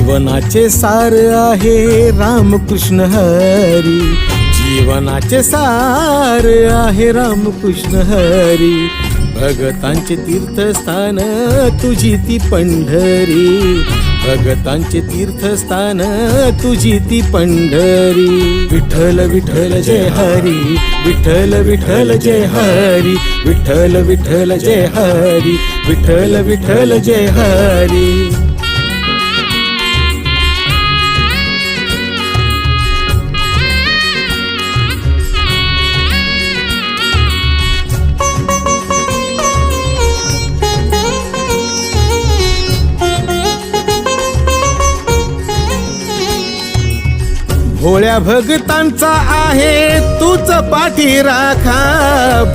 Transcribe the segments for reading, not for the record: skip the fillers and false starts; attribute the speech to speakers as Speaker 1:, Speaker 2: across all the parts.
Speaker 1: जीवनाचे सार आहे रामकृष्ण हरी, जीवनाचे सार आहे रामकृष्ण हरी. भगतांचे तीर्थस्थान तुझी ती पंढरी, भगतांचे तीर्थस्थान तुझी ती पंढरी. विठ्ठल विठ्ठल जय हरी, विठ्ठल विठ्ठल जय हरी, विठ्ठल विठ्ठल जय हरी, विठ्ठल विठ्ठल जय हरी. भोळ्या भगतांचा आहे तूच पाठी राखा,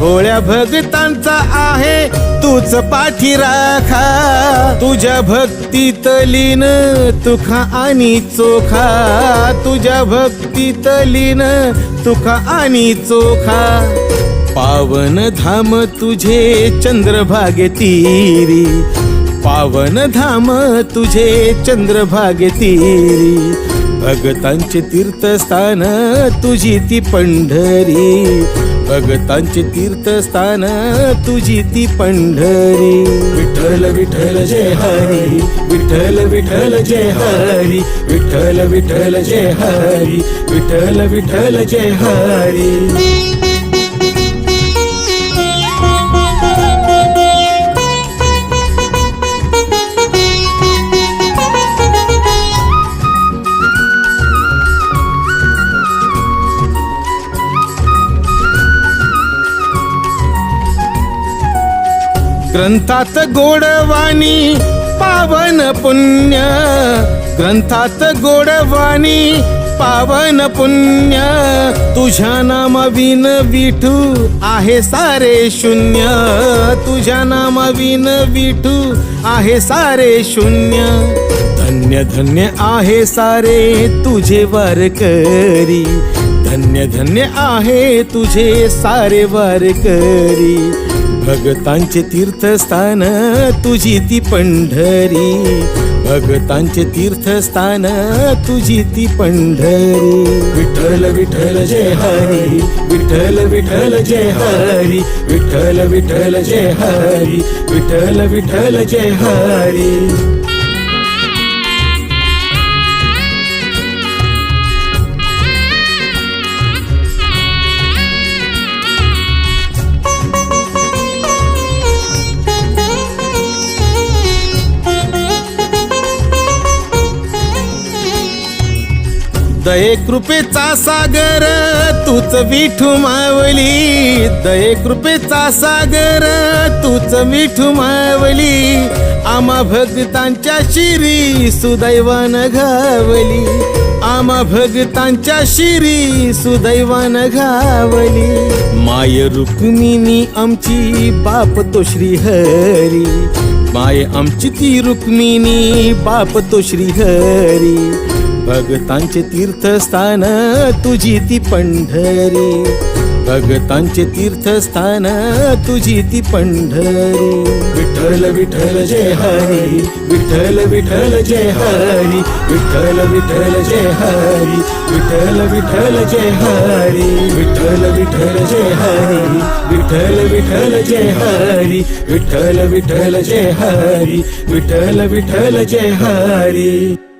Speaker 1: भोळ्या भगतांचा आहे तूच पाठी राखा. तुझ्या भक्तीत लीन तुका आणि चोखा, तुझ्या भक्तीत लीन तुका आणि चोखा. पावन धाम तुझे चंद्रभागे तीरी, पावन धाम तुझे चंद्रभागे तीरी. भगतांचे तीर्थस्थान तुझी ती पंढरी, भगतांचे तीर्थस्थान तुझी ती पंढरी. विठ्ठल विठ्ठल जय हरी, विठ्ठल विठ्ठल जय हरी, विठ्ठल विठ्ठल जय हरी, विठ्ठल विठ्ठल जय हरी. ग्रंथात गोडवाणी पावन पुण्य, ग्रंथात गोडवाणी पावन पुण्य. तुझ्या नामाविन विठू आहे सारे शून्य, तुझ्या नामाविन विठू आहे सारे शून्य. धन्य धन्य आहे सारे तुझे वारकरी, धन्य धन्य आहे तुझे सारे वारकरी. भगतांचे तीर्थस्थान तुझी ती पंढरी, भगतांचे तीर्थस्थान तुझी ती पंढरी. विठ्ठल विठ्ठल जय हरी, विठ्ठल विठ्ठल जय हरी, विठ्ठल विठ्ठल जय हरी, विठ्ठल विठ्ठल जय हरी. दये कृपेचा सागर तूच विठू मावली, दये कृपेचा सागर तूच विठू मावली. आम्हा भगतांच्या शिरी सुदैवान घावली, आम्हा भगतांच्या शिरी सुदैवान घावली. माय रुक्मिणी आमची बाप तो श्री हरी, माय आमची ती रुक्मिणी बाप तो श्री हरी. भगतांचे तीर्थस्थान तुझी ती पंढरी, भगतांचे तीर्थस्थान तुझी ती पंढरी. विठ्ठल विठ्ठल जय हरी, विठ्ठल विठ्ठल जय हरी, विठ्ठल विठ्ठल जय हरी, विठ्ठल विठ्ठल जय हरी, विठ्ठल विठ्ठल जय हरी, विठ्ठल विठ्ठल जय हरी, विठ्ठल विठ्ठल जय हरी, विठ्ठल विठ्ठल जय हरी.